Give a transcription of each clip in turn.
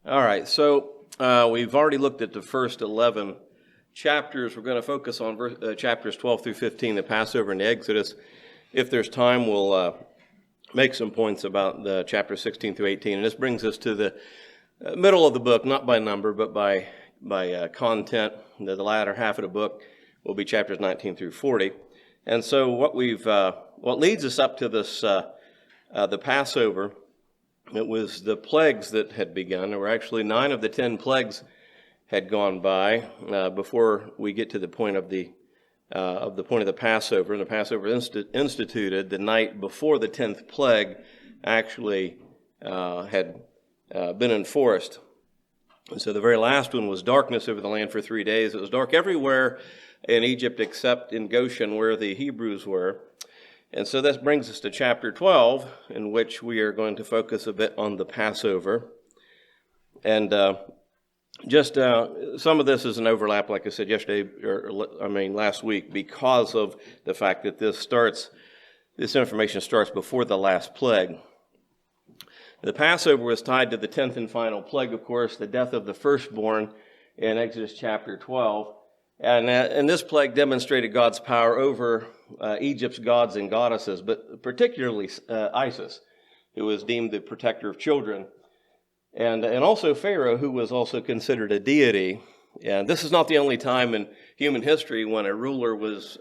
All right, so we've already looked at the first 11 chapters. We're going to focus on chapters 12 through 15, the Passover and the Exodus. If there's time, we'll make some points about the chapters 16 through 18. And this brings us to the middle of the book, not by number, but by content. The latter half of the book will be chapters 19 through 40. And so what leads us up to this, the Passover, it was the plagues that had begun. There were actually 9 of the 10 plagues had gone by before we get to the point of the Passover. And the Passover instituted the night before the 10th plague actually had been enforced. And so the very last one was darkness over the land for 3 days. It was dark everywhere in Egypt except in Goshen where the Hebrews were. And so this brings us to chapter 12, in which we are going to focus a bit on the Passover. And some of this is an overlap, like I said last week, because of the fact that this information starts before the last plague. The Passover was tied to the 10th and final plague, of course, the death of the firstborn in Exodus chapter 12. And this plague demonstrated God's power over Egypt's gods and goddesses, but particularly Isis, who was deemed the protector of children, and also Pharaoh, who was also considered a deity. And this is not the only time in human history when a ruler was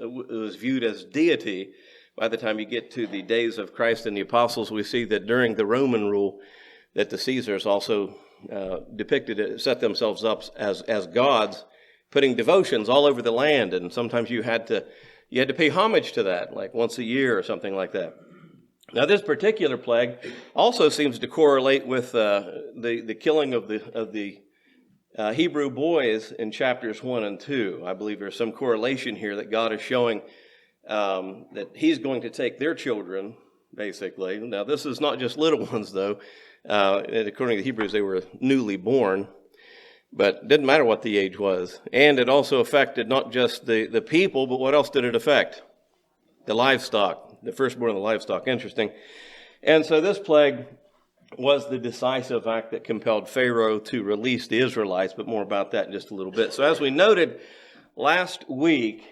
viewed as deity. By the time you get to the days of Christ and the apostles, we see that during the Roman rule, that the Caesars also set themselves up as gods, putting devotions all over the land, and sometimes you had to pay homage to that, like once a year or something like that. Now, this particular plague also seems to correlate with the killing of the Hebrew boys in chapters 1 and 2. I believe there's some correlation here that God is showing that He's going to take their children, basically. Now, this is not just little ones, though. According to the Hebrews, they were newly born. But it didn't matter what the age was. And it also affected not just the people, but what else did it affect? The livestock, the firstborn of the livestock. Interesting. And so this plague was the decisive act that compelled Pharaoh to release the Israelites, but more about that in just a little bit. So as we noted last week,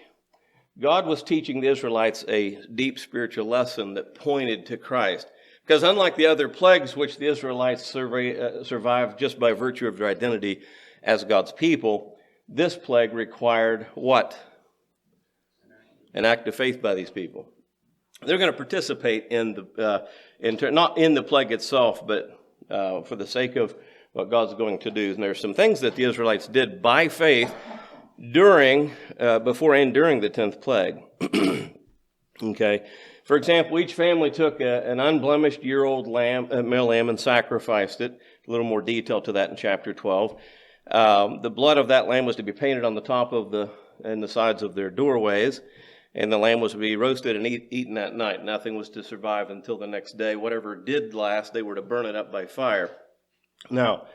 God was teaching the Israelites a deep spiritual lesson that pointed to Christ. Because unlike the other plagues, which the Israelites survived just by virtue of their identity as God's people, this plague required what? An act of faith by these people. They're going to participate in not in the plague itself, but for the sake of what God's going to do. And there's some things that the Israelites did by faith before and during the 10th plague. Okay. For example, each family took an unblemished year-old male lamb and sacrificed it. A little more detail to that in chapter 12. The blood of that lamb was to be painted on the top of and the sides of their doorways, and the lamb was to be roasted and eaten that night. Nothing was to survive until the next day. Whatever did last, they were to burn it up by fire. Now,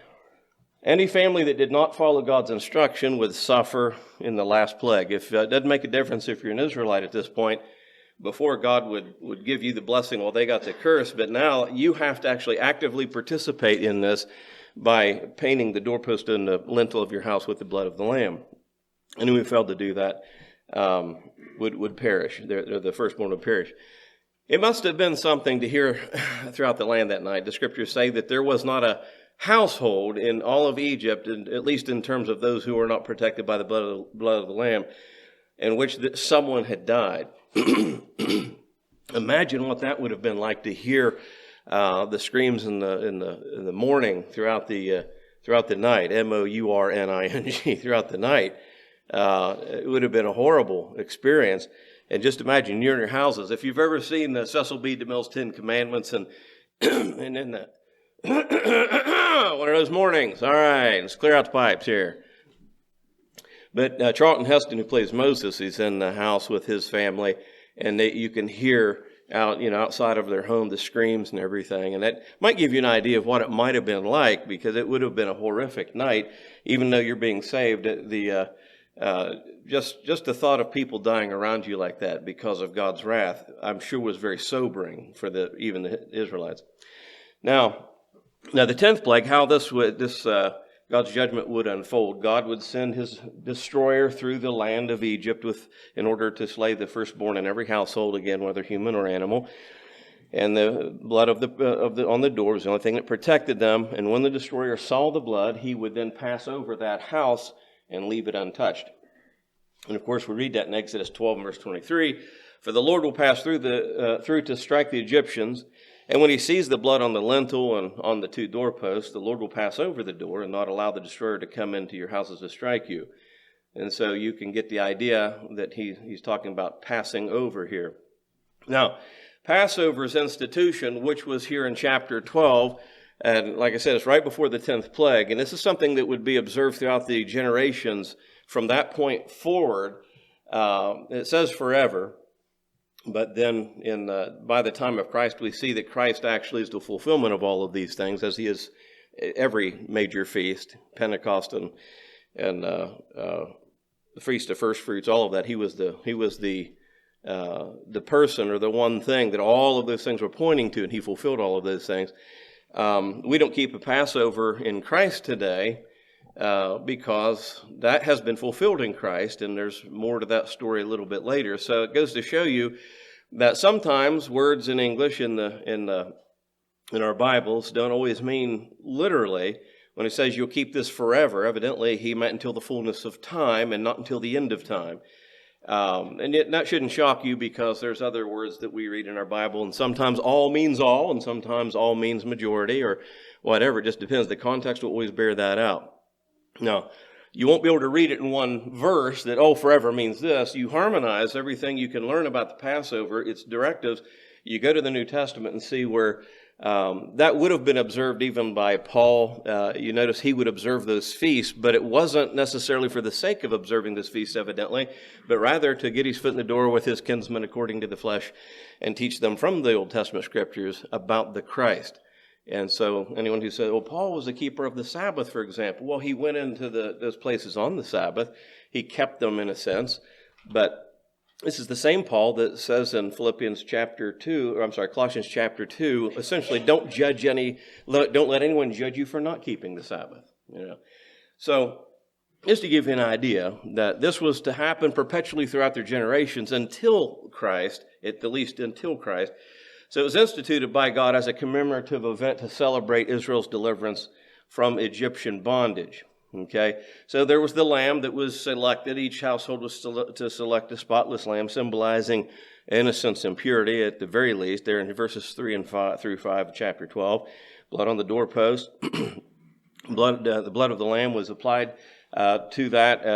any family that did not follow God's instruction would suffer in the last plague. It doesn't make a difference if you're an Israelite at this point. Before, God would give you the blessing, well, they got the curse, but now you have to actually actively participate in this by painting the doorpost and the lintel of your house with the blood of the lamb. And who failed to do that would perish. The firstborn would perish. It must have been something to hear throughout the land that night. The scriptures say that there was not a household in all of Egypt, at least in terms of those who were not protected by the blood of the lamb, in which someone had died. Imagine what that would have been like to hear the screams in the morning throughout the night, mourning, throughout the night. It would have been a horrible experience. And just imagine you're in your houses. If you've ever seen the Cecil B. DeMille's 10 Commandments and in that one of those mornings, all right, let's clear out the pipes here. But Charlton Heston, who plays Moses, he's in the house with his family, and you can hear outside of their home the screams and everything. And that might give you an idea of what it might have been like, because it would have been a horrific night, even though you're being saved. Just the thought of people dying around you like that because of God's wrath, I'm sure was very sobering for even the Israelites. Now, Now, the 10th plague, how God's judgment would unfold. God would send his destroyer through the land of Egypt in order to slay the firstborn in every household, again, whether human or animal. And the blood on the door was the only thing that protected them. And when the destroyer saw the blood, he would then pass over that house and leave it untouched. And of course, we read that in Exodus 12, verse 23. For the Lord will pass through to strike the Egyptians. And when he sees the blood on the lintel and on the 2 doorposts, the Lord will pass over the door and not allow the destroyer to come into your houses to strike you. And so you can get the idea that he's talking about passing over here. Now, Passover's institution, which was here in chapter 12, and like I said, it's right before the 10th plague, and this is something that would be observed throughout the generations from that point forward. It says forever, but then by the time of Christ, we see that Christ actually is the fulfillment of all of these things, as he is every major feast, Pentecost and the Feast of First Fruits, all of that. He was the person or the one thing that all of those things were pointing to, and he fulfilled all of those things. We don't keep a Passover in Christ today because that has been fulfilled in Christ, and there's more to that story a little bit later. So it goes to show you that sometimes words in English in our Bibles don't always mean literally. When it says you'll keep this forever, evidently he meant until the fullness of time and not until the end of time. And that shouldn't shock you, because there's other words that we read in our Bible, and sometimes all means all, and sometimes all means majority, or whatever. It just depends. The context will always bear that out. Now, you won't be able to read it in one verse that, forever means this. You harmonize everything you can learn about the Passover, its directives. You go to the New Testament and see where that would have been observed even by Paul. You notice he would observe those feasts, but it wasn't necessarily for the sake of observing this feast, evidently, but rather to get his foot in the door with his kinsmen according to the flesh and teach them from the Old Testament scriptures about the Christ. And so anyone who says, Paul was a keeper of the Sabbath, for example, he went into those places on the Sabbath. He kept them in a sense, but this is the same Paul that says in Colossians chapter 2, essentially, don't let anyone judge you for not keeping the Sabbath. So just to give you an idea that this was to happen perpetually throughout their generations until Christ, at the least until Christ. So it was instituted by God as a commemorative event to celebrate Israel's deliverance from Egyptian bondage. Okay, so there was the lamb that was selected. Each household was to select a spotless lamb, symbolizing innocence and purity at the very least. There in verses 3 and 5 through 5 of chapter 12. Blood on the doorpost. The blood of the lamb was applied to that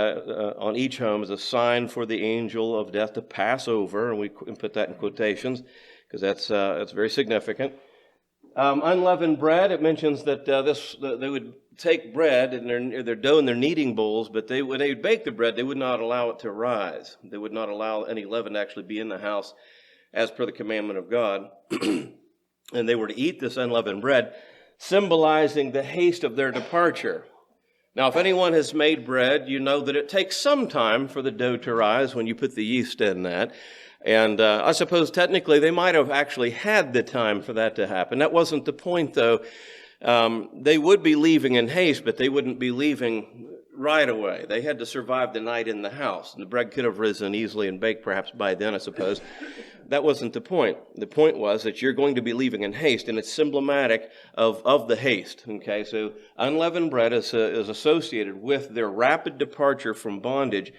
on each home as a sign for the angel of death to pass over, and we put that in quotations because that's very significant. Unleavened bread, it mentions that they would take bread and their dough in their kneading bowls, but when they would bake the bread, they would not allow it to rise. They would not allow any leaven to actually be in the house as per the commandment of God. And they were to eat this unleavened bread, symbolizing the haste of their departure. Now, if anyone has made bread, you know that it takes some time for the dough to rise when you put the yeast in that. And I suppose technically they might have actually had the time for that to happen. That wasn't the point, though. They would be leaving in haste, but they wouldn't be leaving right away. They had to survive the night in the house. And the bread could have risen easily and baked perhaps by then, I suppose. That wasn't the point. The point was that you're going to be leaving in haste, and it's emblematic of the haste. Okay, so unleavened bread is associated with their rapid departure from bondage.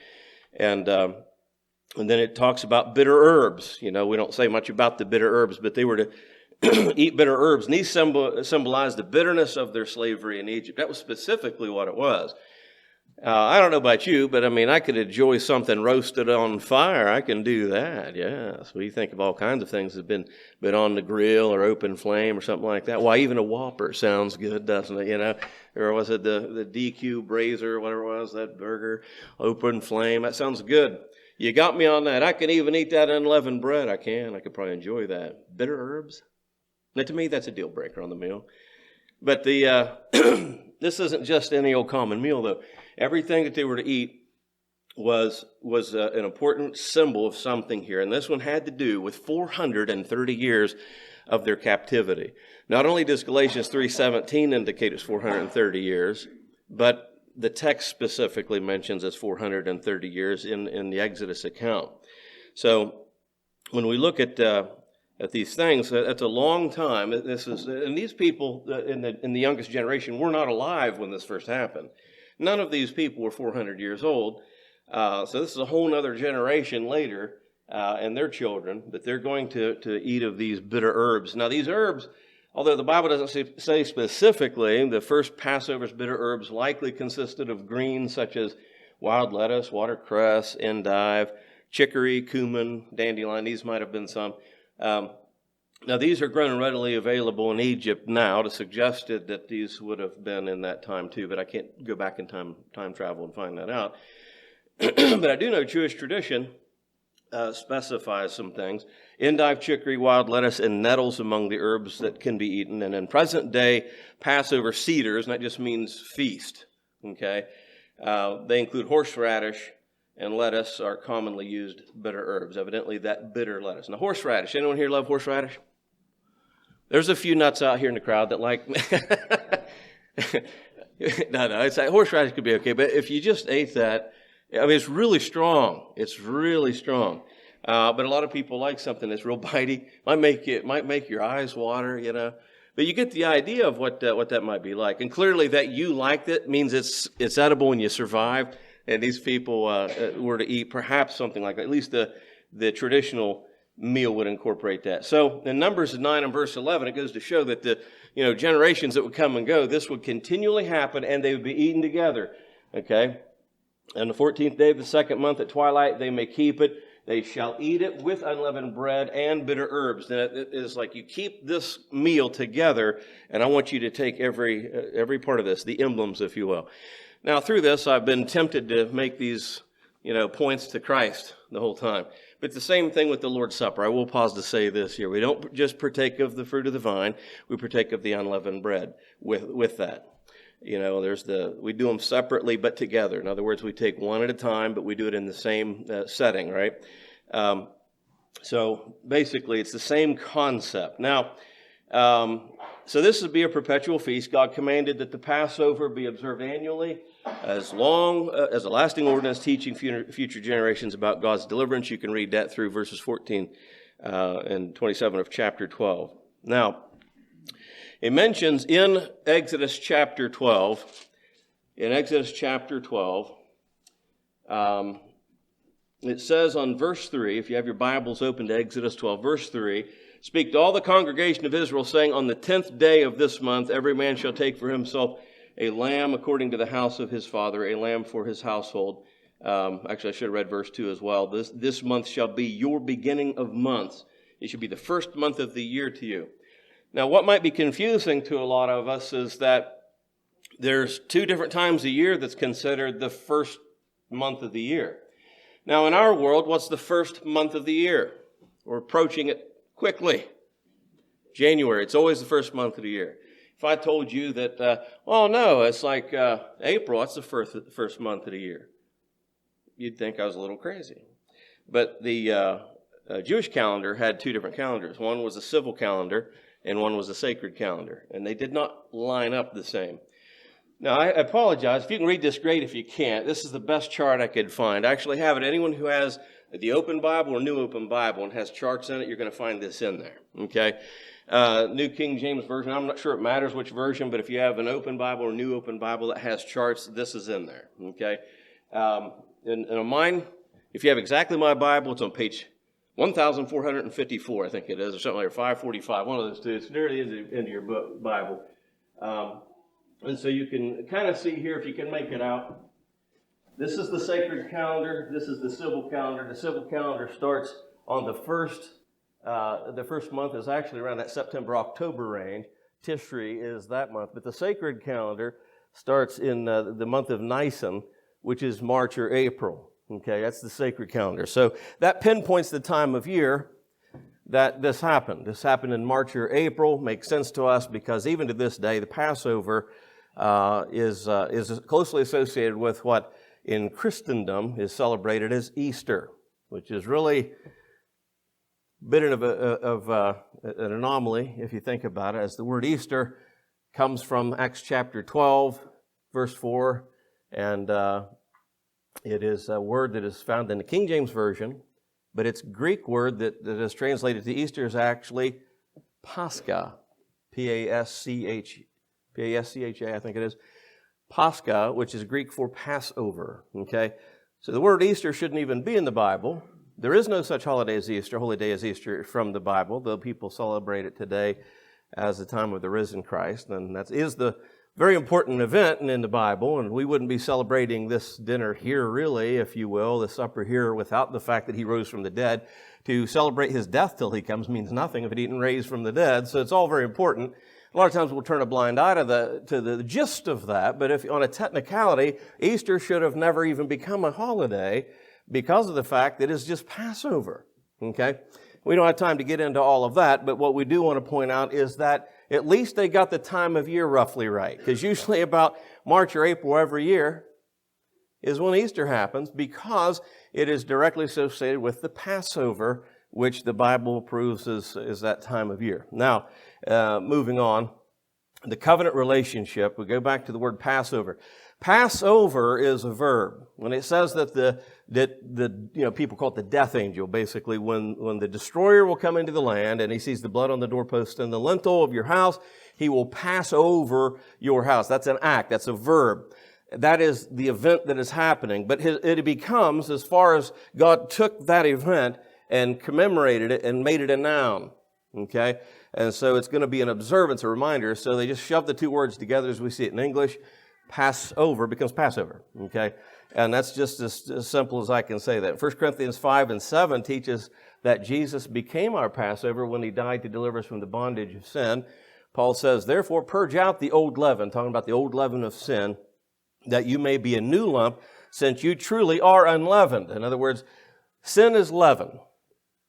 And then it talks about bitter herbs. We don't say much about the bitter herbs, but they were to eat bitter herbs. And these symbolize the bitterness of their slavery in Egypt. That was specifically what it was. I don't know about you, but I could enjoy something roasted on fire. I can do that, yes. We think of all kinds of things that have been on the grill or open flame or something like that. Why, even a Whopper sounds good, doesn't it? Or was it the DQ Brazier, whatever it was, that burger, open flame? That sounds good. You got me on that. I can even eat that unleavened bread. I could probably enjoy that. Bitter herbs? Now, to me, that's a deal breaker on the meal. But this isn't just any old common meal, though. Everything that they were to eat was an important symbol of something here. And this one had to do with 430 years of their captivity. Not only does Galatians 3:17 indicate it's 430 years, but the text specifically mentions it's 430 years in the Exodus account. So when we look at these things, that's a long time. And these people in the youngest generation were not alive when this first happened. None of these people were 400 years old. So this is a whole other generation later, and their children, that they're going to eat of these bitter herbs. Now these herbs, although the Bible doesn't say specifically, the first Passover's bitter herbs likely consisted of greens such as wild lettuce, watercress, endive, chicory, cumin, dandelion. These might have been some. Now, these are grown and readily available in Egypt now. To suggested that these would have been in that time too, but I can't go back in time travel and find that out. But I do know Jewish tradition specifies some things. Endive, chicory, wild lettuce, and nettles among the herbs that can be eaten. And in present day Passover cedars, and that just means feast, okay? They include horseradish and lettuce are commonly used bitter herbs, evidently that bitter lettuce. Now, horseradish, anyone here love horseradish? There's a few nuts out here in the crowd that like... No, it's like horseradish could be okay, but if you just ate that, I mean, it's really strong. It's really strong. But a lot of people like something that's real bitey. Might make your eyes water, you know. But you get the idea of what that might be like. And clearly that you liked it means it's edible and you survive. And these people were to eat perhaps something like that. At least the traditional meal would incorporate that. So in Numbers 9 and verse 11, it goes to show that the generations that would come and go, this would continually happen and they would be eaten together. Okay? And the 14th day of the second month at twilight, they may keep it. They shall eat it with unleavened bread and bitter herbs. And it is like you keep this meal together, and I want you to take every part of this, the emblems, if you will. Now, through this, I've been tempted to make these, points to Christ the whole time. But the same thing with the Lord's Supper. I will pause to say this here. We don't just partake of the fruit of the vine. We partake of the unleavened bread with that. We do them separately but together. In other words, we take one at a time, but we do it in the same setting, right? So basically, it's the same concept. Now, so this would be a perpetual feast. God commanded that the Passover be observed annually as long as a lasting ordinance teaching future generations about God's deliverance. You can read that through verses 14 and 27 of chapter 12. Now, it mentions in Exodus chapter 12, it says on verse 3, if you have your Bibles open to Exodus 12, verse 3, speak to all the congregation of Israel, saying, on the 10th day of this month, every man shall take for himself a lamb according to the house of his father, a lamb for his household. Actually, I should have read verse 2 as well. This month shall be your beginning of months. It should be the first month of the year to you. Now, what might be confusing to a lot of us is that there's 2 different times a year that's considered the first month of the year. Now, in our world, what's the first month of the year? We're approaching it quickly. January, it's always the first month of the year. If I told you that, no, it's like April, that's the first month of the year, you'd think I was a little crazy. But the Jewish calendar had 2 different calendars. One was a civil calendar, and one was a sacred calendar, and they did not line up the same. Now, I apologize. If you can read this, great. If you can't, this is the best chart I could find. I actually have it. Anyone who has the Open Bible or New Open Bible and has charts in it, you're going to find this in there, okay? New King James Version, I'm not sure it matters which version, but if you have an Open Bible or New Open Bible that has charts, this is in there, okay? And on mine, if you have exactly my Bible, it's on page 1,454, I think it is, or something like 545, one of those two. It's nearly into your book, Bible. And so you can kind of see here, if you can make it out. This is the sacred calendar. This is the civil calendar. The civil calendar starts on the first month is actually around that September-October range. Tishri is that month. But the sacred calendar starts in the month of Nisan, which is March or April. Okay, that's the sacred calendar. So that pinpoints the time of year that this happened. This happened in March or April. Makes sense to us because even to this day, the Passover is closely associated with what in Christendom is celebrated as Easter, which is really bit of an anomaly, if you think about it, as the word Easter comes from Acts chapter 12, verse 4, and it is a word that is found in the King James Version, but its Greek word that is translated to Easter is actually Pascha, P-A-S-C-H-A, I think it is, Pascha, which is Greek for Passover, okay? So the word Easter shouldn't even be in the Bible. There is no such holiday as Easter, holy day as Easter from the Bible, though people celebrate it today as the time of the risen Christ, and that is the very important event in the Bible, and we wouldn't be celebrating this dinner here, really, if you will, the supper here, without the fact that he rose from the dead. To celebrate his death till he comes means nothing if he didn't raise from the dead, so it's all very important. A lot of times we'll turn a blind eye to the gist of that, but if on a technicality, Easter should have never even become a holiday because of the fact that it's just Passover, okay? We don't have time to get into all of that, but what we do want to point out is that at least they got the time of year roughly right, because usually about March or April every year is when Easter happens, because it is directly associated with the Passover, which the Bible proves is that time of year. Now, moving on, the covenant relationship, we go back to the word Passover. Passover is a verb. When it says that people call it the death angel, basically, when the destroyer will come into the land and he sees the blood on the doorpost and the lintel of your house, he will pass over your house. That's an act. That's a verb. That is the event that is happening. But it becomes, as far as God took that event and commemorated it and made it a noun. Okay? And so it's going to be an observance, a reminder. So they just shove the two words together as we see it in English. Passover becomes Passover, okay? And that's just as simple as I can say that. 1 Corinthians 5 and 7 teaches that Jesus became our Passover when he died to deliver us from the bondage of sin. Paul says, therefore, purge out the old leaven, talking about the old leaven of sin, that you may be a new lump, since you truly are unleavened. In other words, sin is leaven,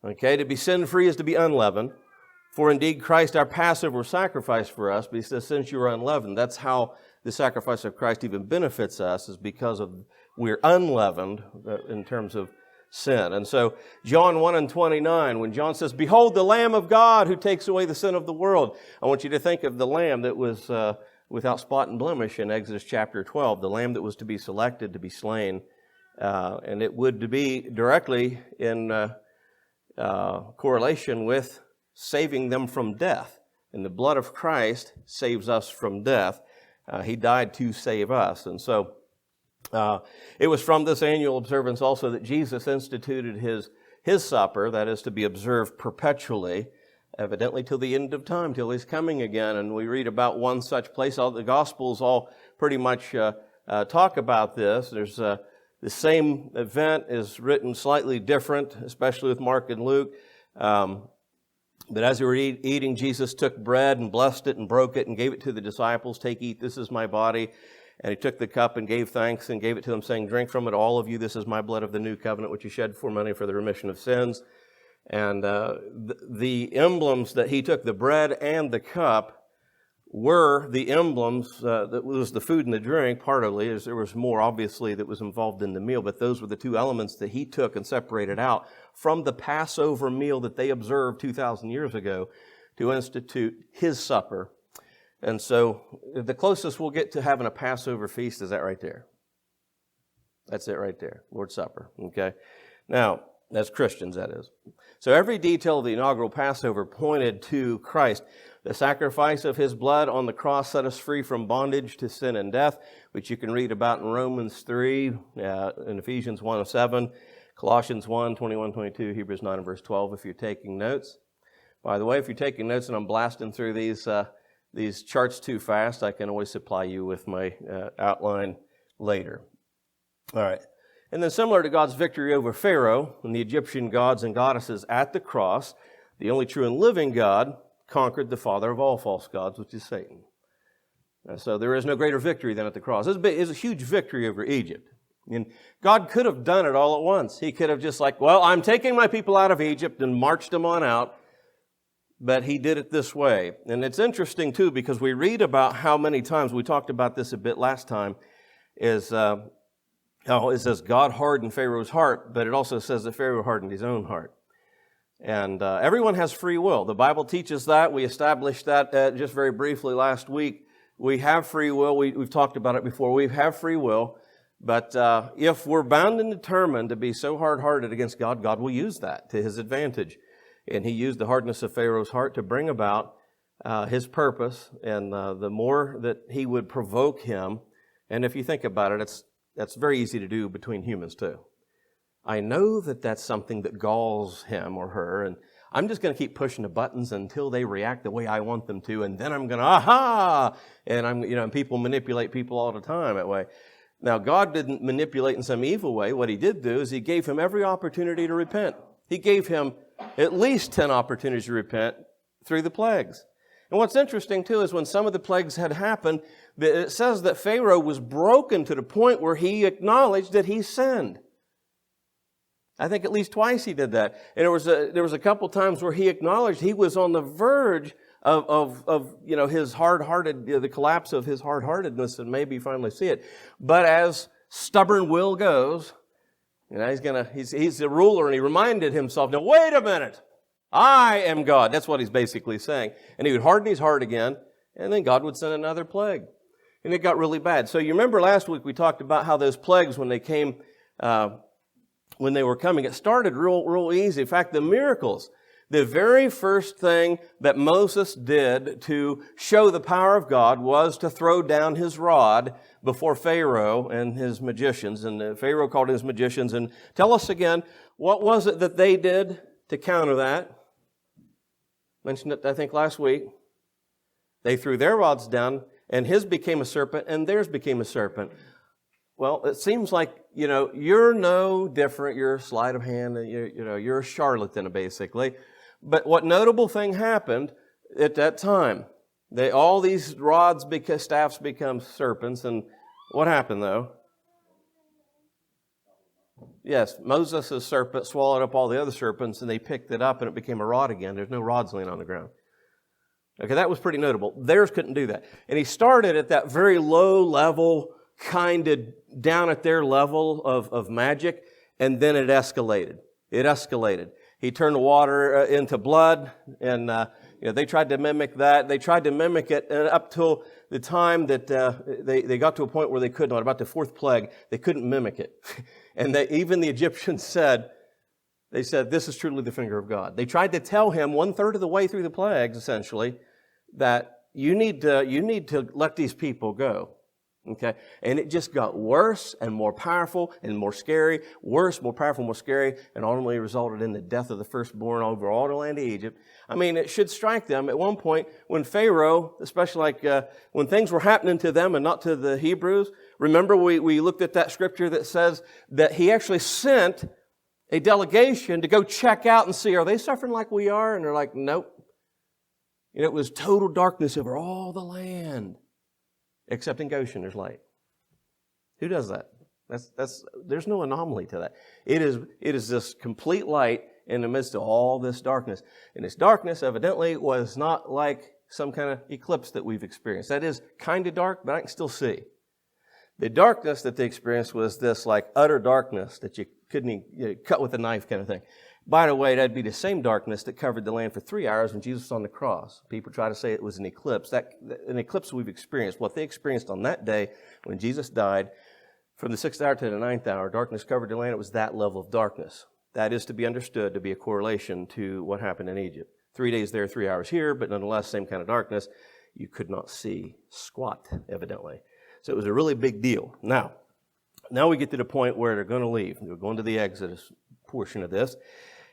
okay? To be sin-free is to be unleavened. For indeed, Christ our Passover sacrificed for us, but he says, since you are unleavened, that's how the sacrifice of Christ even benefits us, is because of we're unleavened in terms of sin. And so John 1 and 29, when John says, behold the Lamb of God who takes away the sin of the world, I want you to think of the lamb that was without spot and blemish in Exodus chapter 12, the lamb that was to be selected to be slain. And it would be directly in correlation with saving them from death. And the blood of Christ saves us from death. He died to save us. And so it was from this annual observance also that Jesus instituted his supper, that is to be observed perpetually, evidently till the end of time, till he's coming again. And we read about one such place. All the Gospels all pretty much talk about this. There's the same event is written slightly different, especially with Mark and Luke. But as they were eating, Jesus took bread and blessed it and broke it and gave it to the disciples. Take, eat, this is my body. And he took the cup and gave thanks and gave it to them, saying, drink from it, all of you. This is my blood of the new covenant, which is shed for many for the remission of sins. And the emblems that he took, the bread and the cup, were the emblems that was the food and the drink, partly, as there was more, obviously, that was involved in the meal. But those were the two elements that he took and separated out from the Passover meal that they observed 2,000 years ago to institute his supper. And so the closest we'll get to having a Passover feast is that right there. That's it right there, Lord's Supper, okay? Now, as Christians, that is. So every detail of the inaugural Passover pointed to Christ. The sacrifice of his blood on the cross set us free from bondage to sin and death, which you can read about in Romans 3, in Ephesians 1:7, Colossians 1, 21, 22, Hebrews 9, and verse 12, if you're taking notes. By the way, if you're taking notes and I'm blasting through these charts too fast, I can always supply you with my outline later. All right. And then similar to God's victory over Pharaoh and the Egyptian gods and goddesses at the cross, the only true and living God conquered the father of all false gods, which is Satan. So there is no greater victory than at the cross. This is a huge victory over Egypt. And God could have done it all at once. He could have just like, well, I'm taking my people out of Egypt and marched them on out. But he did it this way. And it's interesting, too, because we read about how many times, we talked about this a bit last time, is how it says God hardened Pharaoh's heart, but it also says that Pharaoh hardened his own heart. And everyone has free will. The Bible teaches that. We established that just very briefly last week. We have free will. We've talked about it before. We have free will. But if we're bound and determined to be so hard-hearted against God, God will use that to His advantage. And He used the hardness of Pharaoh's heart to bring about His purpose. And the more that He would provoke him, and if you think about it, that's very easy to do between humans too. I know that that's something that galls him or her, and I'm just going to keep pushing the buttons until they react the way I want them to, and then I'm going to, aha! And and people manipulate people all the time that way. Now, God didn't manipulate in some evil way. What He did do is He gave him every opportunity to repent. He gave him at least 10 opportunities to repent through the plagues. And what's interesting, too, is when some of the plagues had happened, it says that Pharaoh was broken to the point where he acknowledged that he sinned. I think at least twice he did that. And there was a couple times where he acknowledged he was on the verge of his hard-hearted, the collapse of his hard-heartedness, and maybe finally see it. But as stubborn will goes, he's the ruler, and he reminded himself, now wait a minute, I am God. That's what he's basically saying. And he would harden his heart again, and then God would send another plague. And it got really bad. So you remember last week we talked about how those plagues, when they came, when they were coming, it started real easy. In fact, the miracles, the very first thing that Moses did to show the power of God was to throw down his rod before Pharaoh and his magicians. And Pharaoh called his magicians. And tell us again, what was it that they did to counter that? Mentioned it, I think, last week. They threw their rods down, and his became a serpent, and theirs became a serpent. Well, it seems like, you're no different. You're a sleight of hand. You're a charlatan, basically. But what notable thing happened at that time? All these rods, staffs become serpents. And what happened, though? Yes, Moses' serpent swallowed up all the other serpents, and they picked it up, and it became a rod again. There's no rods laying on the ground. Okay, that was pretty notable. Theirs couldn't do that. And he started at that very low level, kind of down at their level of magic, and then it escalated. He turned the water into blood, and they tried to mimic that. They tried to mimic it up till the time that they got to a point where they could not. About the fourth plague, they couldn't mimic it. And even the Egyptians said, this is truly the finger of God. They tried to tell him 1/3 of the way through the plagues, essentially, that you need to let these people go. Okay? And it just got worse and more powerful and more scary, worse, more powerful, more scary, and ultimately resulted in the death of the firstborn over all the land of Egypt. I mean, it should strike them at one point when Pharaoh, especially when things were happening to them and not to the Hebrews. Remember, we looked at that scripture that says that he actually sent a delegation to go check out and see, are they suffering like we are? And they're like, nope. It was total darkness over all the land. Except in Goshen, there's light. Who does that? There's no anomaly to that. It is this complete light in the midst of all this darkness. And this darkness evidently was not like some kind of eclipse that we've experienced. That is kind of dark, but I can still see. The darkness that they experienced was this like utter darkness that you couldn't cut with a knife kind of thing. By the way, that'd be the same darkness that covered the land for 3 hours when Jesus was on the cross. People try to say it was an eclipse. An eclipse we've experienced. What they experienced on that day when Jesus died, from the 6th hour to the 9th hour, darkness covered the land. It was that level of darkness. That is to be understood to be a correlation to what happened in Egypt. 3 days there, 3 hours here, but nonetheless, same kind of darkness. You could not see squat, evidently. So it was a really big deal. Now we get to the point where they're going to leave. We're going to the Exodus portion of this.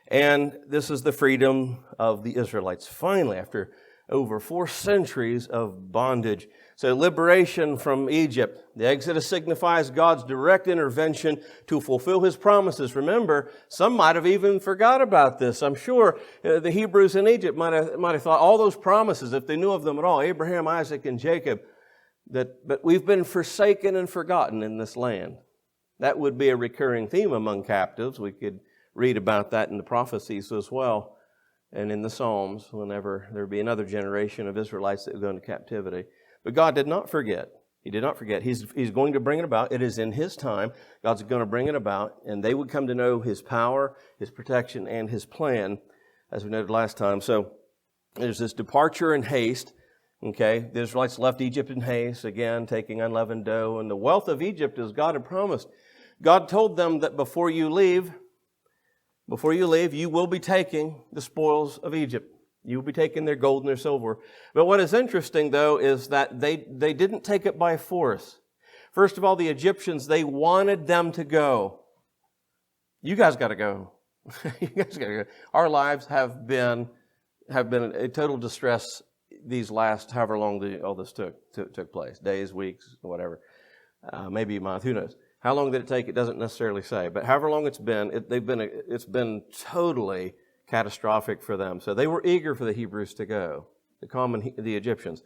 And this is the freedom of the Israelites. Finally, after over 4 centuries of bondage. So liberation from Egypt. The Exodus signifies God's direct intervention to fulfill His promises. Remember, some might have even forgot about this. I'm sure the Hebrews in Egypt might have thought all those promises, if they knew of them at all, Abraham, Isaac, and Jacob, but we've been forsaken and forgotten in this land. That would be a recurring theme among captives. We could read about that in the prophecies as well, and in the Psalms, whenever there would be another generation of Israelites that would go into captivity. But God did not forget. He did not forget. He's going to bring it about. It is in His time. God's going to bring it about, and they would come to know His power, His protection, and His plan as we noted last time. So there's this departure in haste. Okay, the Israelites left Egypt in haste, again, taking unleavened dough. And the wealth of Egypt, as God had promised. God told them that before you leave, you will be taking the spoils of Egypt. You will be taking their gold and their silver. But what is interesting, though, is that they didn't take it by force. First of all, the Egyptians, they wanted them to go. You guys got to go. You guys got to go. Our lives have been a total distress these last, however long all this took place. Days, weeks, whatever. Maybe a month, who knows. How long did it take? It doesn't necessarily say. But however long it's been, it's been totally catastrophic for them. So they were eager for the Hebrews to go, the Egyptians.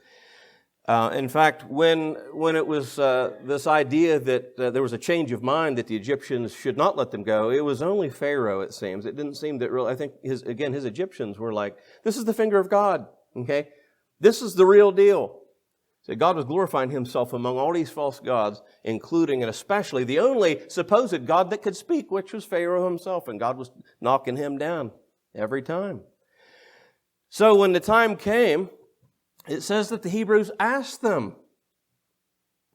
In fact, when it was this idea that there was a change of mind that the Egyptians should not let them go, it was only Pharaoh, it seems. It didn't seem that really, I think his Egyptians were like, this is the finger of God, okay? This is the real deal. So God was glorifying himself among all these false gods, including and especially the only supposed God that could speak, which was Pharaoh himself, and God was knocking him down every time. So when the time came, it says that the Hebrews asked them.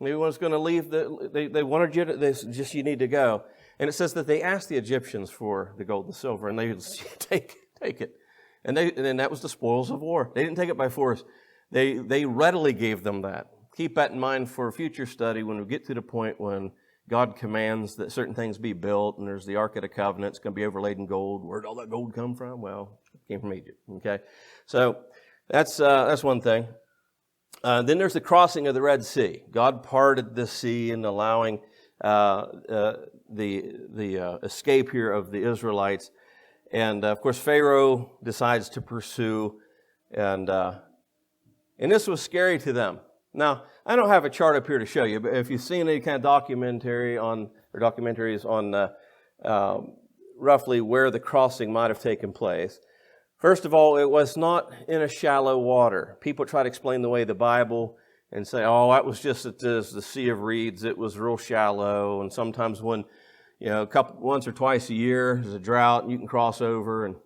Maybe one's going to leave. They wanted you to, you need to go. And it says that they asked the Egyptians for the gold and silver, and they would take it. And that was the spoils of war. They didn't take it by force. They readily gave them that. Keep that in mind for future study when we get to the point when God commands that certain things be built, and there's the Ark of the Covenant. It's going to be overlaid in gold. Where'd all that gold come from? Well, it came from Egypt. Okay, so that's one thing. Then there's the crossing of the Red Sea. God parted the sea and allowing the escape here of the Israelites. And of course, Pharaoh decides to pursue, and this was scary to them. Now, I don't have a chart up here to show you, but if you've seen any kind of documentaries on roughly where the crossing might have taken place, first of all, it was not in a shallow water. People try to explain away the Bible and say, oh, that was just the Sea of Reeds. It was real shallow, and sometimes when once or twice a year there's a drought and you can cross over. And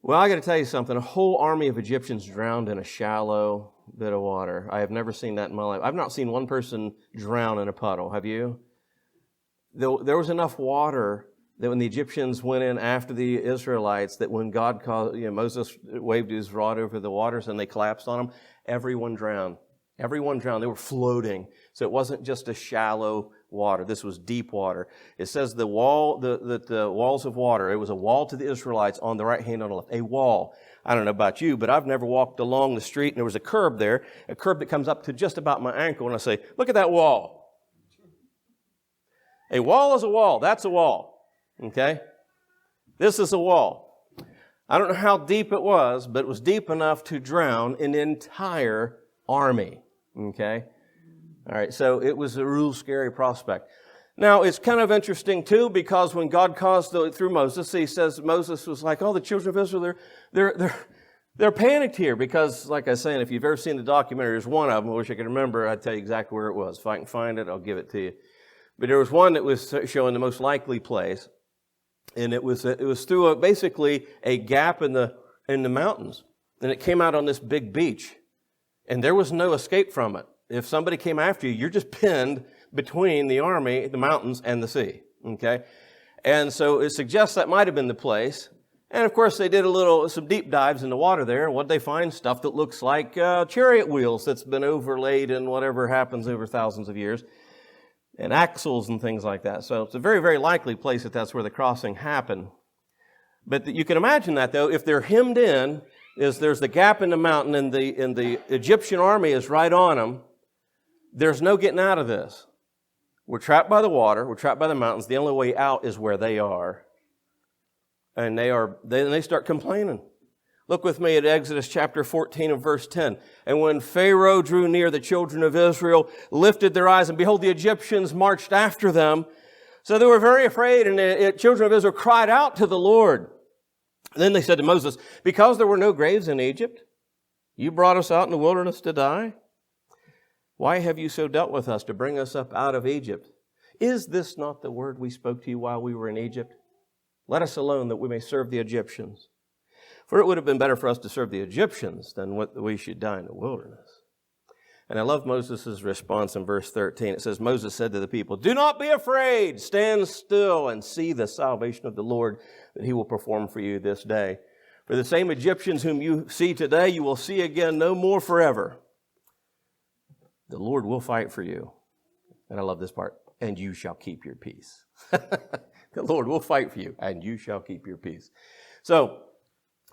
well, I got to tell you something. A whole army of Egyptians drowned in a shallow bit of water. I have never seen that in my life. I've not seen one person drown in a puddle. Have you? There was enough water that when the Egyptians went in after the Israelites, that when God called, Moses waved his rod over the waters and they collapsed on them, everyone drowned. Everyone drowned. They were floating. So it wasn't just a shallow water. This was deep water. It says the walls of water. It was a wall to the Israelites on the right hand and on the left. A wall. I don't know about you, but I've never walked along the street and there was a curb there, a curb that comes up to just about my ankle, and I say, look at that wall. A wall is a wall. That's a wall. Okay? This is a wall. I don't know how deep it was, but it was deep enough to drown an entire army. Okay? All right, so it was a real scary prospect. Now, it's kind of interesting, too, because when God caused through Moses, he says Moses was like, oh, the children of Israel, they're panicked here because, like I was saying, if you've ever seen the documentary, there's one of them, I wish I could remember, I'd tell you exactly where it was. If I can find it, I'll give it to you. But there was one that was showing the most likely place, and it was through basically a gap in the mountains, and it came out on this big beach, and there was no escape from it. If somebody came after you, you're just pinned between the army, the mountains, and the sea. Okay? And so it suggests that might have been the place. And of course, they did some deep dives in the water there. And what they find? Stuff that looks like chariot wheels that's been overlaid in whatever happens over thousands of years. And axles and things like that. So it's a very, very likely place that's where the crossing happened. But you can imagine that, though, if they're hemmed in, there's the gap in the mountain and the Egyptian army is right on them. There's no getting out of this. We're trapped by the water. We're trapped by the mountains. The only way out is where they are. And they start complaining. Look with me at Exodus chapter 14 and verse 10. And when Pharaoh drew near, the children of Israel lifted their eyes, and behold, the Egyptians marched after them. So they were very afraid, and the children of Israel cried out to the Lord. And then they said to Moses, because there were no graves in Egypt, you brought us out in the wilderness to die? Why have you so dealt with us to bring us up out of Egypt? Is this not the word we spoke to you while we were in Egypt? Let us alone that we may serve the Egyptians. For it would have been better for us to serve the Egyptians than what we should die in the wilderness. And I love Moses' response in verse 13. It says, Moses said to the people, do not be afraid. Stand still and see the salvation of the Lord that he will perform for you this day. For the same Egyptians whom you see today, you will see again no more forever. The Lord will fight for you. And I love this part. And you shall keep your peace. The Lord will fight for you, and you shall keep your peace. So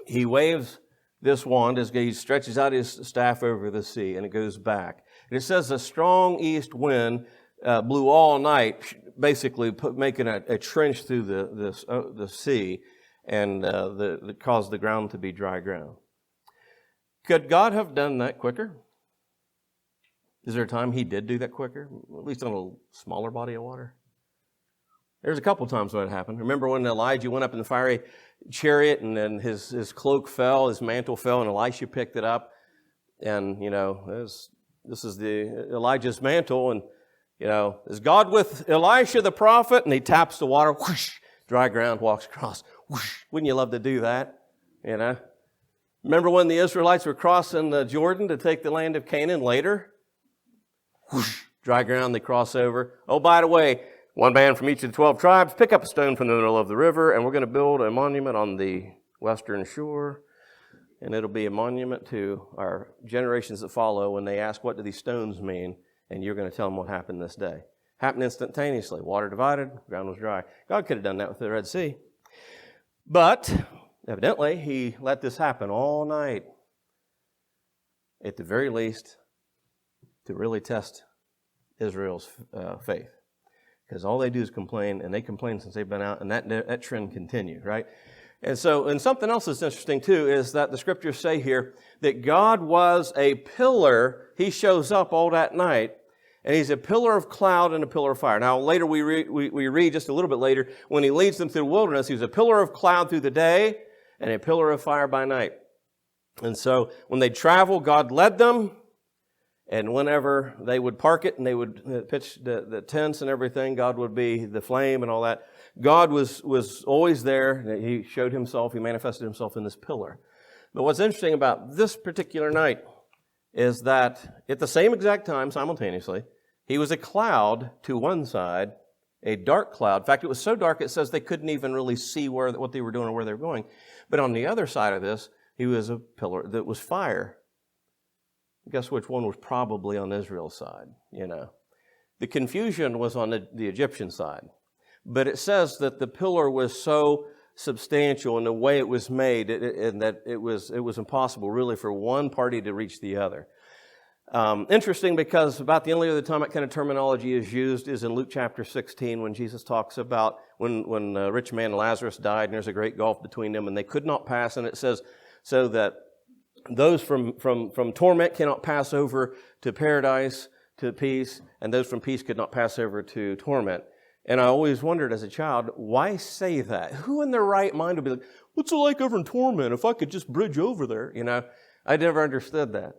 he waves this wand as he stretches out his staff over the sea, and it goes back. And it says a strong east wind blew all night, basically making a trench through the sea, and that caused the ground to be dry ground. Could God have done that quicker? Is there a time he did do that quicker, at least on a smaller body of water? There's a couple times when it happened. Remember when Elijah went up in the fiery chariot and then his cloak fell, his mantle fell, and Elisha picked it up. And, this is Elijah's mantle. And, is God with Elisha the prophet? And he taps the water, whoosh, dry ground, walks across. Whoosh. Wouldn't you love to do that? Remember when the Israelites were crossing the Jordan to take the land of Canaan later? Whoosh, dry ground, they cross over. Oh, by the way, one man from each of the 12 tribes, pick up a stone from the middle of the river, and we're going to build a monument on the western shore. And it'll be a monument to our generations that follow when they ask, what do these stones mean? And you're going to tell them what happened this day. Happened instantaneously. Water divided, ground was dry. God could have done that with the Red Sea. But evidently, he let this happen all night, at the very least, to really test Israel's faith. Because all they do is complain, and they complain since they've been out, and that trend continues, right? And something else that's interesting too is that the scriptures say here that God was a pillar. He shows up all that night, and he's a pillar of cloud and a pillar of fire. Now later we read just a little bit later, when he leads them through the wilderness, he was a pillar of cloud through the day and a pillar of fire by night. And so when they travel, God led them. And whenever they would park it and they would pitch the tents and everything, God would be the flame and all that. God was always there. He showed himself. He manifested himself in this pillar. But what's interesting about this particular night is that at the same exact time, simultaneously, he was a cloud to one side, a dark cloud. In fact, it was so dark it says they couldn't even really see what they were doing or where they were going. But on the other side of this, he was a pillar that was fire. Guess which one was probably on Israel's side, The confusion was on the Egyptian side. But it says that the pillar was so substantial in the way it was made and that it was impossible really for one party to reach the other. Interesting because about the only other time that kind of terminology is used is in Luke chapter 16 when Jesus talks about when the rich man Lazarus died and there's a great gulf between them and they could not pass. And it says so that those from torment cannot pass over to paradise, to peace, and those from peace could not pass over to torment. And I always wondered as a child, why say that? Who in their right mind would be like, what's it like over in torment if I could just bridge over there? I never understood that,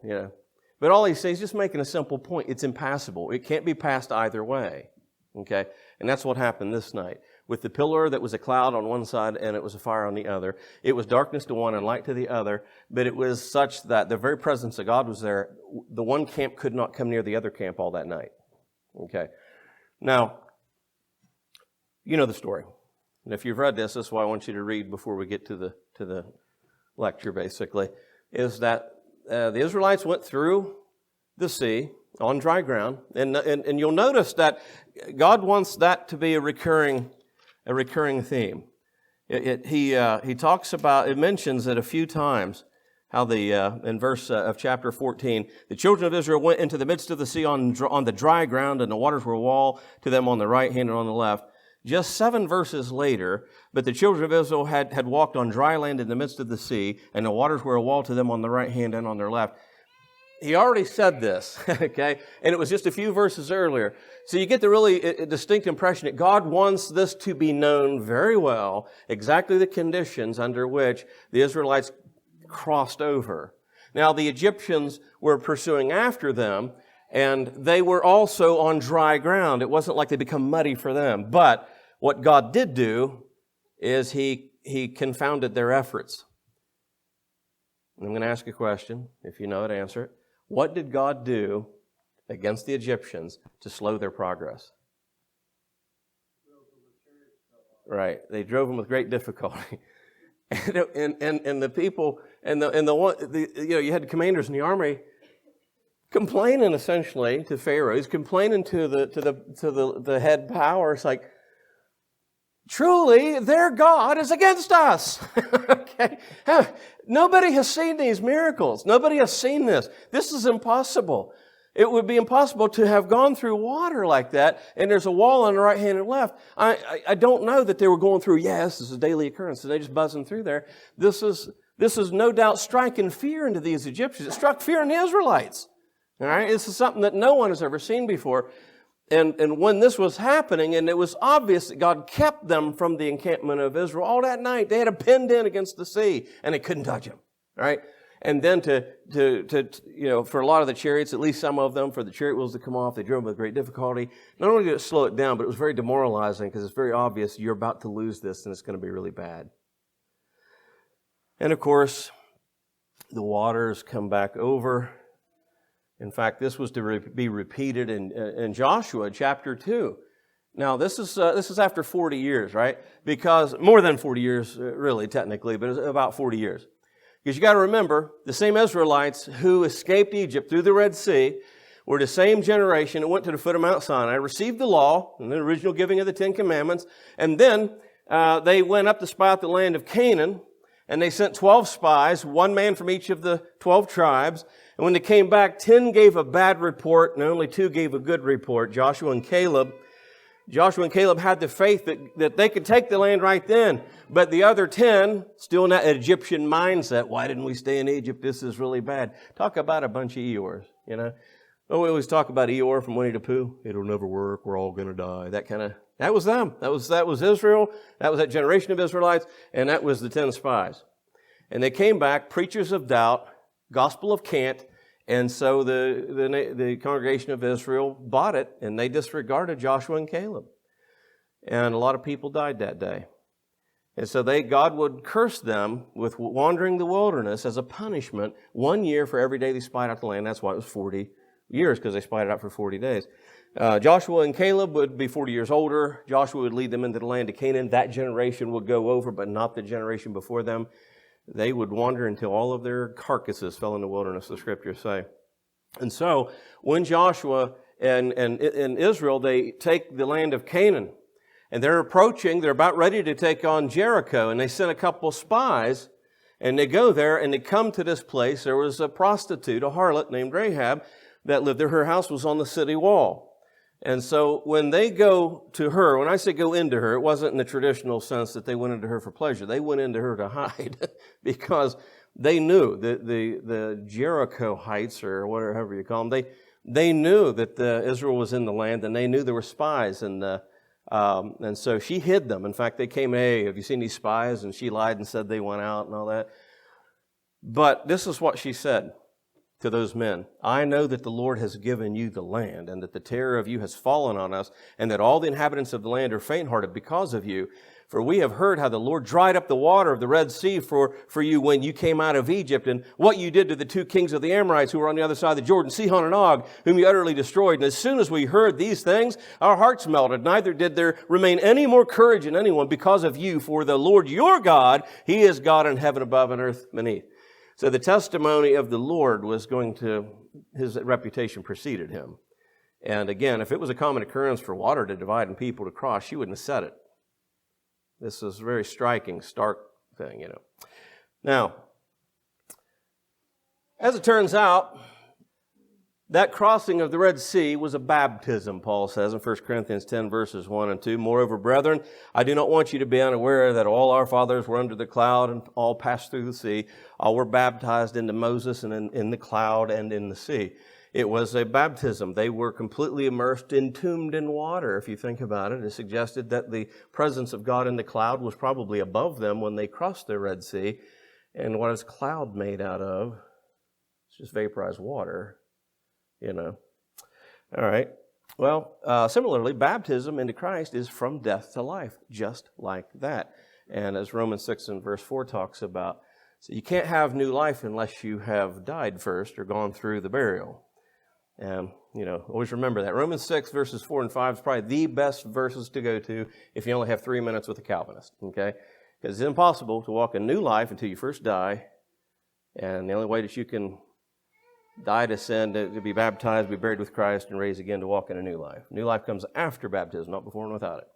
But all he's saying is just making a simple point. It's impassable. It can't be passed either way, okay? And that's what happened this night. With the pillar that was a cloud on one side and it was a fire on the other. It was darkness to one and light to the other, but it was such that the very presence of God was there. The one camp could not come near the other camp all that night. Okay. Now, you know the story. And if you've read this, that's why I want you to read before we get to the lecture, basically, is that the Israelites went through the sea on dry ground. And you'll notice that God wants that to be a recurring theme. He talks about, it mentions it a few times, how in verse of chapter 14, the children of Israel went into the midst of the sea on the dry ground, and the waters were a wall to them on the right hand and on the left. Just 7 verses later, but the children of Israel had walked on dry land in the midst of the sea, and the waters were a wall to them on the right hand and on their left. He already said this, okay? And it was just a few verses earlier. So you get the really distinct impression that God wants this to be known very well, exactly the conditions under which the Israelites crossed over. Now, the Egyptians were pursuing after them, and they were also on dry ground. It wasn't like they become muddy for them. But what God did do is He confounded their efforts. I'm going to ask a question. If you know it, answer it. What did God do against the Egyptians to slow their progress? Right. They drove them with great difficulty. And the people, you had commanders in the army complaining essentially to Pharaoh. He's complaining to the head power. It's like, truly, their God is against us. Okay? Nobody has seen these miracles. Nobody has seen this. This is impossible. It would be impossible to have gone through water like that, and there's a wall on the right hand and left. I don't know that they were going through, this is a daily occurrence, and they just buzzing through there. This is no doubt striking fear into these Egyptians. It struck fear in the Israelites. All right? This is something that no one has ever seen before. And when this was happening, and it was obvious that God kept them from the encampment of Israel all that night, they had them pinned in against the sea, and they couldn't touch them. All right? And then for a lot of the chariots, at least some of them, for the chariot wheels to come off, they drove them with great difficulty. Not only did it slow it down, but it was very demoralizing because it's very obvious you're about to lose this and it's going to be really bad. And of course, the waters come back over. In fact, this was to be repeated in Joshua chapter 2. Now, this is after 40 years, right? Because more than 40 years, really, technically, but it's about 40 years. Because you got to remember, the same Israelites who escaped Egypt through the Red Sea were the same generation that went to the foot of Mount Sinai, received the law, and the original giving of the Ten Commandments, and then they went up to spy out the land of Canaan, and they sent 12 spies, one man from each of the 12 tribes. And when they came back, 10 gave a bad report, and only 2 gave a good report, Joshua and Caleb. Joshua and Caleb had the faith that they could take the land right then. But the other 10, still in that Egyptian mindset, why didn't we stay in Egypt? This is really bad. Talk about a bunch of Eeyores, you know. Oh, we always talk about Eeyore from Winnie the Pooh. It'll never work. We're all going to die. That was them. That was Israel. That was that generation of Israelites. And that was the 10 spies. And they came back, preachers of doubt, gospel of cant. And so the congregation of Israel bought it, and they disregarded Joshua and Caleb. And a lot of people died that day. And so God would curse them with wandering the wilderness as a punishment 1 year for every day they spied out the land. That's why it was 40 years, because they spied it out for 40 days. Joshua and Caleb would be 40 years older. Joshua would lead them into the land of Canaan. That generation would go over, but not the generation before them. They would wander until all of their carcasses fell in the wilderness, the scriptures say. And so, when Joshua and Israel, they take the land of Canaan, and they're about ready to take on Jericho, and they sent a couple spies, and they go there, and they come to this place. There was a prostitute, a harlot named Rahab, that lived there. Her house was on the city wall. And so when they go to her, when I say go into her, it wasn't in the traditional sense that they went into her for pleasure. They went into her to hide because they knew the Jericho heights, or whatever you call them, they knew that Israel was in the land, and they knew there were spies. And so she hid them. In fact, they came, hey, have you seen these spies? And she lied and said they went out and all that. But this is what she said to those men. I know that the Lord has given you the land, and that the terror of you has fallen on us, and that all the inhabitants of the land are faint-hearted because of you. For we have heard how the Lord dried up the water of the Red Sea for you when you came out of Egypt, and what you did to the 2 kings of the Amorites who were on the other side of the Jordan, Sihon and Og, whom you utterly destroyed. And as soon as we heard these things, our hearts melted. Neither did there remain any more courage in anyone because of you. For the Lord your God, He is God in heaven above and earth beneath. So the testimony of the Lord his reputation preceded him. And again, if it was a common occurrence for water to divide and people to cross, she wouldn't have said it. This is a very striking, stark thing, you know. Now, as it turns out, that crossing of the Red Sea was a baptism, Paul says in 1 Corinthians 10, verses 1 and 2. Moreover, brethren, I do not want you to be unaware that all our fathers were under the cloud and all passed through the sea. All were baptized into Moses and in the cloud and in the sea. It was a baptism. They were completely immersed, entombed in water, if you think about it. It suggested that the presence of God in the cloud was probably above them when they crossed the Red Sea. And what is cloud made out of? It's just vaporized water. You know. All right. Well, similarly, baptism into Christ is from death to life, just like that. And as Romans 6 and verse 4 talks about. So you can't have new life unless you have died first or gone through the burial. And, always remember that. Romans 6, verses 4 and 5 is probably the best verses to go to if you only have 3 minutes with a Calvinist, okay? Because it's impossible to walk a new life until you first die. And the only way that you can die to sin, to be baptized, be buried with Christ, and raised again to walk in a new life. New life comes after baptism, not before and without it.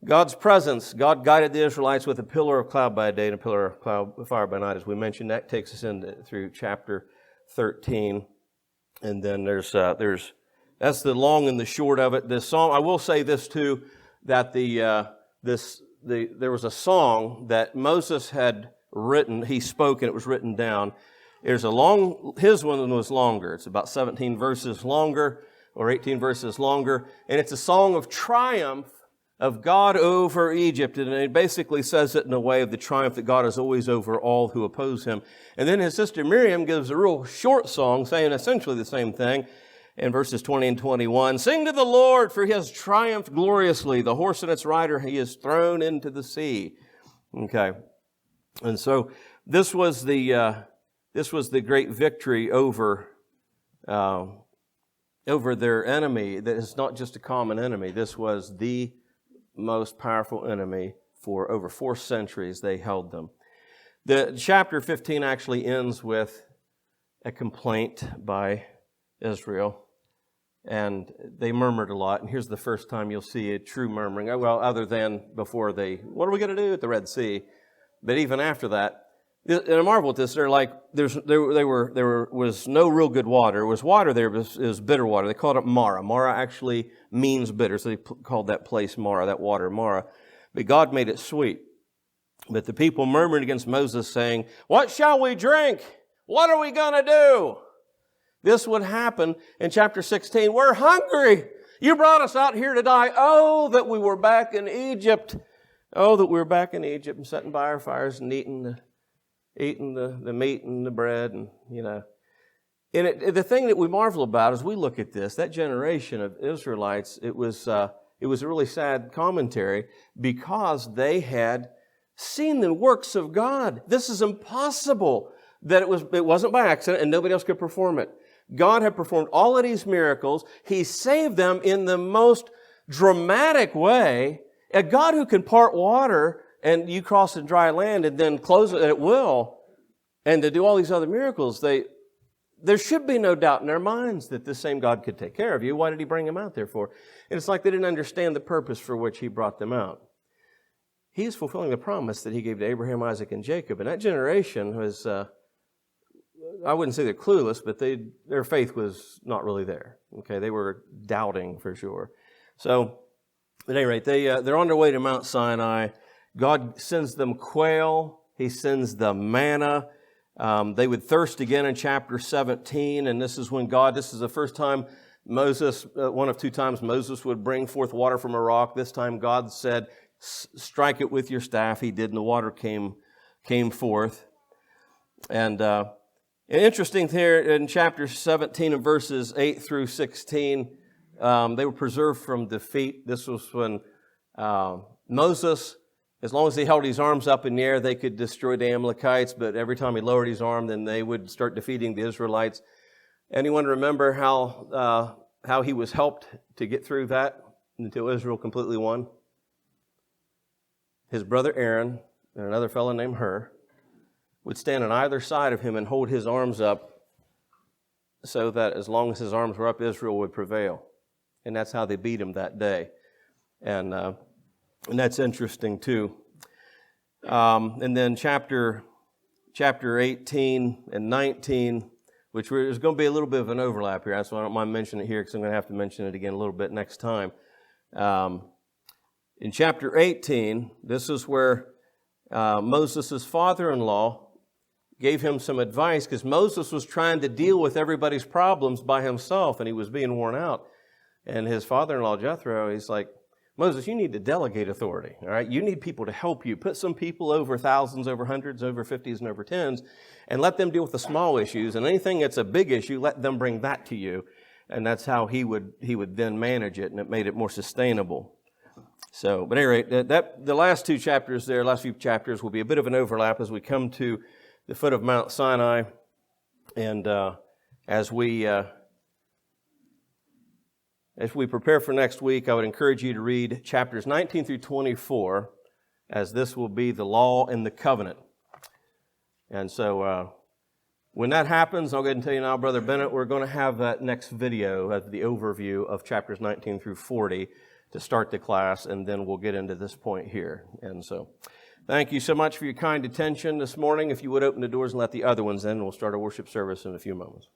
God's presence. God guided the Israelites with a pillar of cloud by day and a pillar of cloud of fire by night. As we mentioned, that takes us through chapter 13. And then there's that's the long and the short of it. This song, I will say this too, that there was a song that Moses had written. He spoke and it was written down. His one was longer. It's about 17 verses longer or 18 verses longer. And it's a song of triumph of God over Egypt. And it basically says it in a way of the triumph that God is always over all who oppose him. And then his sister Miriam gives a real short song saying essentially the same thing in verses 20 and 21. Sing to the Lord, for he has triumphed gloriously. The horse and its rider he has thrown into the sea. Okay. And so this was the great victory over their enemy. That is not just a common enemy. This was the most powerful enemy for over 4 centuries. They held them. The chapter 15 actually ends with a complaint by Israel, and they murmured a lot. And here's the first time you'll see a true murmuring. Well, other than before what are we going to do at the Red Sea? But even after that, and I marvel at this. They're like, there was no real good water. There was water there, but it was bitter water. They called it Mara. Mara actually means bitter, so they called that place Mara, that water Mara. But God made it sweet. But the people murmured against Moses, saying, "What shall we drink? What are we going to do?" This would happen in chapter 16. We're hungry. You brought us out here to die. Oh, that we were back in Egypt. Oh, that we were back in Egypt and sitting by our fires and eating the meat and the bread, and And the thing that we marvel about as we look at this, that generation of Israelites, it was a really sad commentary because they had seen the works of God. This is impossible. That it wasn't by accident and nobody else could perform it. God had performed all of these miracles. He saved them in the most dramatic way. A God who can part water and you cross in dry land and then close it at will, and to do all these other miracles, there should be no doubt in their minds that this same God could take care of you. Why did he bring them out there for? And it's like they didn't understand the purpose for which he brought them out. He is fulfilling the promise that he gave to Abraham, Isaac, and Jacob. And that generation was, I wouldn't say they're clueless, but their faith was not really there. Okay, they were doubting for sure. So, at any rate, they're on their way to Mount Sinai. God sends them quail. He sends the manna. They would thirst again in chapter 17, and this is the first time Moses, one of 2 times Moses would bring forth water from a rock. This time God said, strike it with your staff. He did, and the water came forth. And interesting here in chapter 17 and verses 8 through 16, they were preserved from defeat. This was when Moses, as long as he held his arms up in the air, they could destroy the Amalekites, but every time he lowered his arm, then they would start defeating the Israelites. Anyone remember how he was helped to get through that until Israel completely won? His brother Aaron and another fellow named Hur would stand on either side of him and hold his arms up so that as long as his arms were up, Israel would prevail. And that's how they beat him that day. And that's interesting too. And then chapter 18 and 19, which there's going to be a little bit of an overlap here. That's why I don't mind mentioning it here, because I'm going to have to mention it again a little bit next time. In chapter 18, this is where Moses' father-in-law gave him some advice, because Moses was trying to deal with everybody's problems by himself, and he was being worn out. And his father-in-law, Jethro, he's like, Moses, you need to delegate authority, all right? You need people to help you. Put some people over thousands, over hundreds, over 50s, and over 10s, and let them deal with the small issues. And anything that's a big issue, let them bring that to you. And that's how he would then manage it, and it made it more sustainable. So, but at any rate, the last few chapters will be a bit of an overlap as we come to the foot of Mount Sinai. And as we prepare for next week, I would encourage you to read chapters 19 through 24, as this will be the law and the covenant. And so when that happens, I'll go ahead and tell you now, Brother Bennett, we're going to have that next video of the overview of chapters 19 through 40 to start the class, and then we'll get into this point here. And so thank you so much for your kind attention this morning. If you would open the doors and let the other ones in, we'll start our worship service in a few moments.